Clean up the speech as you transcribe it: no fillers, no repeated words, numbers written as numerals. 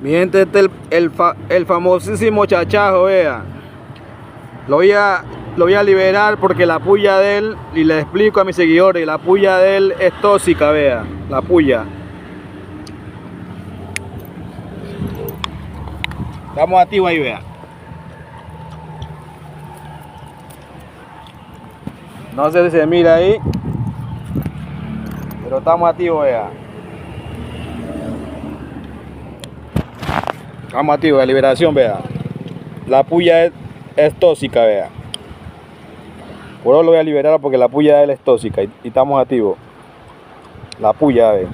Mi gente, este es el famosísimo chachajo, vea. Lo voy a liberar porque la puya de él, y le explico a mis seguidores, la puya de él es tóxica, vea. La puya. Estamos activos ahí, vea. No sé si se mira ahí, pero estamos activos, vea. Estamos activos, de liberación, vea. La puya es tóxica, vea. Por eso lo voy a liberar porque la puya de él es tóxica y estamos activos. La puya, vea.